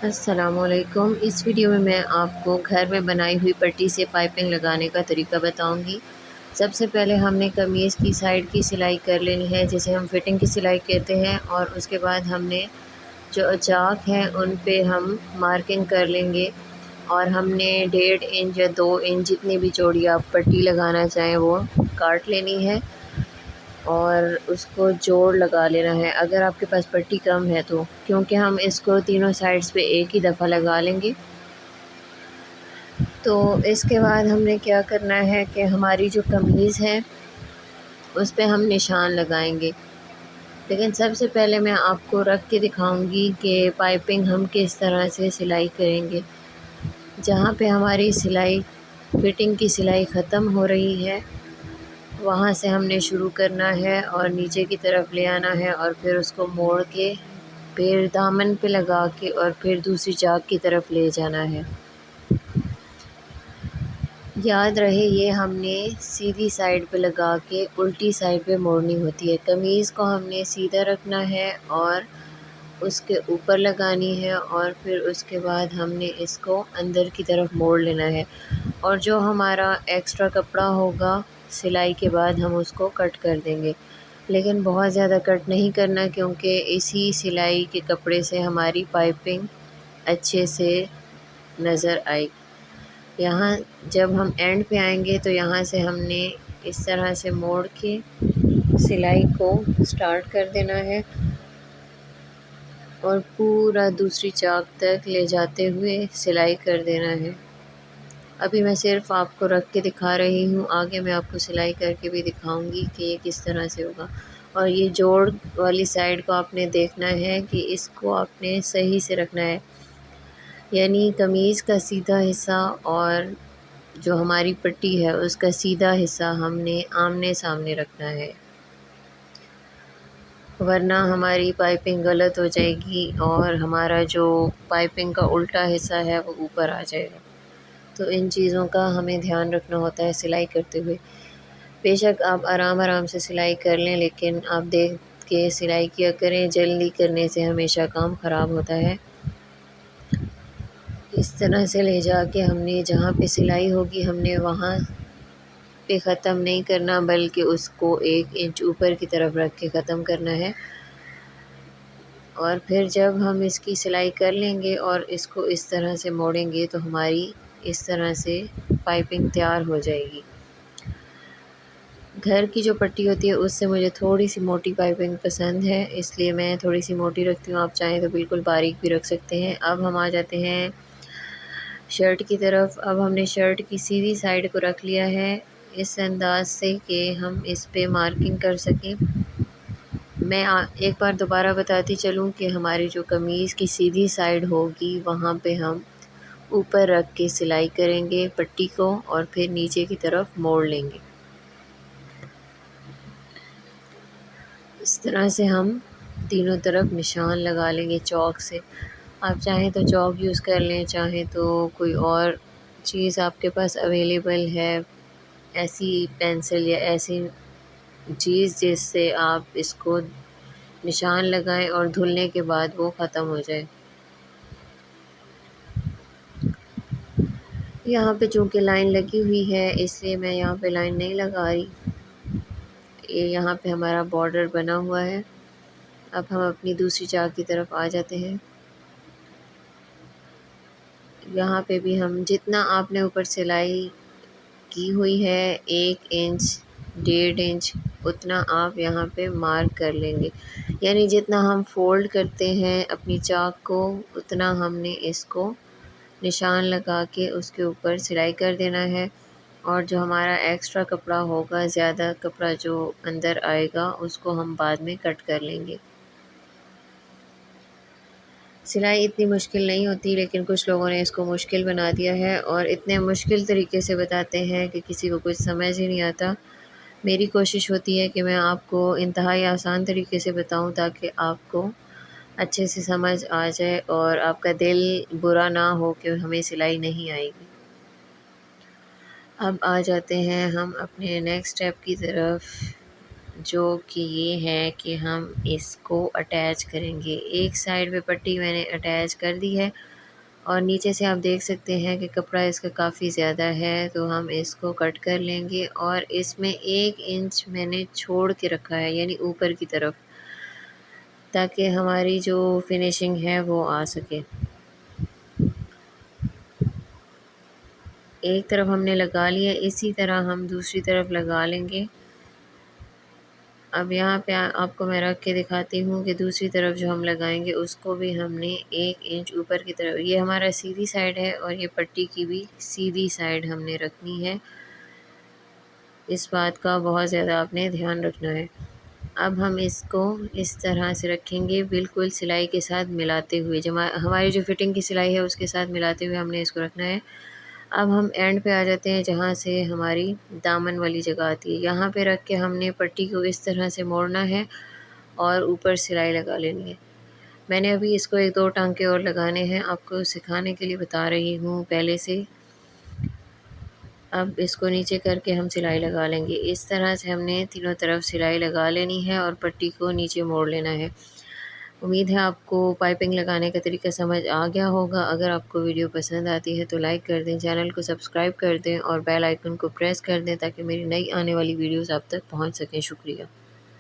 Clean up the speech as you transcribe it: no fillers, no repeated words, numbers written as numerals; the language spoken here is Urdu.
السلام علیکم۔ اس ویڈیو میں آپ کو گھر میں بنائی ہوئی پٹی سے پائپنگ لگانے کا طریقہ بتاؤں گی۔ سب سے پہلے ہم نے قمیض کی سائڈ کی سلائی کر لینی ہے، جسے ہم فٹنگ کی سلائی کہتے ہیں، اور اس کے بعد ہم نے جو چاک ہیں ان پہ ہم مارکنگ کر لیں گے، اور ہم نے 1.5 انچ یا 2 انچ جتنی بھی چوڑی آپ پٹی لگانا چاہیں وہ کاٹ لینی ہے، اور اس کو جوڑ لگا لینا ہے اگر آپ کے پاس پٹی کم ہے تو، کیونکہ ہم اس کو تینوں سائڈز پہ ایک ہی دفعہ لگا لیں گے۔ تو اس کے بعد ہم نے کیا کرنا ہے کہ ہماری جو قمیض ہے اس پہ ہم نشان لگائیں گے، لیکن سب سے پہلے میں آپ کو رکھ کے دکھاؤں گی کہ پائپنگ ہم کس طرح سے سلائی کریں گے۔ جہاں پہ ہماری سلائی فٹنگ کی سلائی ختم ہو رہی ہے وہاں سے ہم نے شروع کرنا ہے اور نیچے کی طرف لے آنا ہے، اور پھر اس کو موڑ کے پھر دامن پہ لگا کے اور پھر دوسری چاک کی طرف لے جانا ہے۔ یاد رہے یہ ہم نے سیدھی سائڈ پہ لگا کے الٹی سائڈ پہ موڑنی ہوتی ہے۔ قمیض کو ہم نے سیدھا رکھنا ہے اور اس کے اوپر لگانی ہے، اور پھر اس کے بعد ہم نے اس کو اندر کی طرف موڑ لینا ہے، اور جو ہمارا ایکسٹرا کپڑا ہوگا سلائی کے بعد ہم اس کو کٹ کر دیں گے، لیکن بہت زیادہ کٹ نہیں کرنا، کیونکہ اسی سلائی کے کپڑے سے ہماری پائپنگ اچھے سے نظر آئے گی۔ یہاں جب ہم اینڈ پہ آئیں گے تو یہاں سے ہم نے اس طرح سے موڑ کے سلائی کو سٹارٹ کر دینا ہے، اور پورا دوسری چاک تک لے جاتے ہوئے سلائی کر دینا ہے۔ ابھی میں صرف آپ کو رکھ کے دکھا رہی ہوں، آگے میں آپ کو سلائی کر کے بھی دکھاؤں گی کہ یہ کس طرح سے ہوگا۔ اور یہ جوڑ والی سائڈ کو آپ نے دیکھنا ہے کہ اس کو آپ نے صحیح سے رکھنا ہے، یعنی قمیض کا سیدھا حصہ اور جو ہماری پٹی ہے اس کا سیدھا حصہ ہم نے آمنے سامنے رکھنا ہے، ورنہ ہماری پائپنگ غلط ہو جائے گی اور ہمارا جو پائپنگ کا الٹا حصہ ہے وہ اوپر آ جائے گا۔ تو ان چیزوں کا ہمیں دھیان رکھنا ہوتا ہے سلائی کرتے ہوئے۔ بے شک آپ آرام آرام سے سلائی کر لیں، لیکن آپ دیکھ کے سلائی کیا کریں، جلدی کرنے سے ہمیشہ کام خراب ہوتا ہے۔ اس طرح سے لے جا کے ہم نے جہاں پہ سلائی ہوگی ہم نے وہاں پہ ختم نہیں کرنا، بلکہ اس کو 1 انچ اوپر کی طرف رکھ کے ختم کرنا ہے، اور پھر جب ہم اس کی سلائی کر لیں گے اور اس کو اس طرح سے موڑیں گے تو ہماری اس طرح سے پائپنگ تیار ہو جائے گی۔ گھر کی جو پٹی ہوتی ہے اس سے مجھے تھوڑی سی موٹی پائپنگ پسند ہے، اس لیے میں تھوڑی سی موٹی رکھتی ہوں، آپ چاہیں تو بالکل باریک بھی رکھ سکتے ہیں۔ اب ہم آ جاتے ہیں شرٹ کی طرف۔ اب ہم نے شرٹ کی سیدھی سائڈ کو رکھ لیا ہے اس انداز سے کہ ہم اس پہ مارکنگ کر سکیں۔ میں ایک بار دوبارہ بتاتی چلوں کہ ہماری جو قمیض کی سیدھی سائڈ ہوگی وہاں پہ ہم اوپر رکھ کے سلائی کریں گے پٹی کو، اور پھر نیچے کی طرف موڑ لیں گے۔ اس طرح سے ہم تینوں طرف نشان لگا لیں گے چاک سے۔ آپ چاہیں تو چاک یوز کر لیں، چاہیں تو کوئی اور چیز آپ کے پاس اویلیبل ہے، ایسی پینسل یا ایسی چیز جس سے آپ اس کو نشان لگائیں اور دھلنے کے بعد وہ ختم ہو جائے۔ یہاں پہ چونکہ لائن لگی ہوئی ہے اس لیے میں یہاں پہ لائن نہیں لگا رہی، یہ یہاں پہ ہمارا بارڈر بنا ہوا ہے۔ اب ہم اپنی دوسری چاک کی طرف آ جاتے ہیں۔ یہاں پہ بھی ہم جتنا آپ نے اوپر سلائی کی ہوئی ہے 1 انچ 1.5 انچ اتنا آپ یہاں پہ مارک کر لیں گے، یعنی جتنا ہم فولڈ کرتے ہیں اپنی چاک کو اتنا ہم نے اس کو نشان لگا کے اس کے اوپر سلائی کر دینا ہے، اور جو ہمارا ایکسٹرا کپڑا ہوگا، زیادہ کپڑا جو اندر آئے گا، اس کو ہم بعد میں کٹ کر لیں گے۔ سلائی اتنی مشکل نہیں ہوتی، لیکن کچھ لوگوں نے اس کو مشکل بنا دیا ہے اور اتنے مشکل طریقے سے بتاتے ہیں کہ کسی کو کچھ سمجھ ہی نہیں آتا۔ میری کوشش ہوتی ہے کہ میں آپ کو انتہائی آسان طریقے سے بتاؤں تاکہ آپ کو اچھے سے سمجھ آ جائے اور آپ کا دل برا نہ ہو کہ ہمیں سلائی نہیں آئے گی۔ اب آ جاتے ہیں ہم اپنے نیکسٹ اسٹیپ کی طرف۔ جو کہ یہ ہے کہ ہم اس کو اٹیچ کریں گے۔ ایک سائڈ پہ پٹی میں نے اٹیچ کر دی ہے اور نیچے سے آپ دیکھ سکتے ہیں کہ کپڑا اس کا کافی زیادہ ہے، تو ہم اس کو کٹ کر لیں گے اور اس میں 1 انچ میں نے چھوڑ کے رکھا ہے، یعنی اوپر کی طرف، تاکہ ہماری جو فنیشنگ ہے وہ آ سکے۔ ایک طرف ہم نے لگا لیا، اسی طرح ہم دوسری طرف لگا لیں گے۔ اب یہاں پہ آپ کو میں رکھ کے دکھاتی ہوں کہ دوسری طرف جو ہم لگائیں گے اس کو بھی ہم نے 1 انچ اوپر کی طرف، یہ ہمارا سیدھی سائڈ ہے اور یہ پٹی کی بھی سیدھی سائڈ ہم نے رکھنی ہے۔ اس بات کا بہت زیادہ آپ نے دھیان رکھنا ہے۔ اب ہم اس کو اس طرح سے رکھیں گے، بالکل سلائی کے ساتھ ملاتے ہوئے، جب ہماری جو فٹنگ کی سلائی ہے اس کے ساتھ ملاتے ہوئے ہم نے اس کو رکھنا ہے۔ اب ہم اینڈ پہ آ جاتے ہیں جہاں سے ہماری دامن والی جگہ آتی ہے، یہاں پہ رکھ کے ہم نے پٹی کو اس طرح سے موڑنا ہے اور اوپر سلائی لگا لینی ہے۔ میں نے ابھی اس کو 1-2 ٹانکے اور لگانے ہیں، آپ کو سکھانے کے لیے بتا رہی ہوں پہلے سے۔ اب اس کو نیچے کر کے ہم سلائی لگا لیں گے، اس طرح سے ہم نے تینوں طرف سلائی لگا لینی ہے اور پٹی کو نیچے موڑ لینا ہے۔ امید ہے آپ کو پائپنگ لگانے کا طریقہ سمجھ آ گیا ہوگا۔ اگر آپ کو ویڈیو پسند آتی ہے تو لائک کر دیں، چینل کو سبسکرائب کر دیں اور بیل آئیکن کو پریس کر دیں تاکہ میری نئی آنے والی ویڈیوز آپ تک پہنچ سکیں۔ شکریہ۔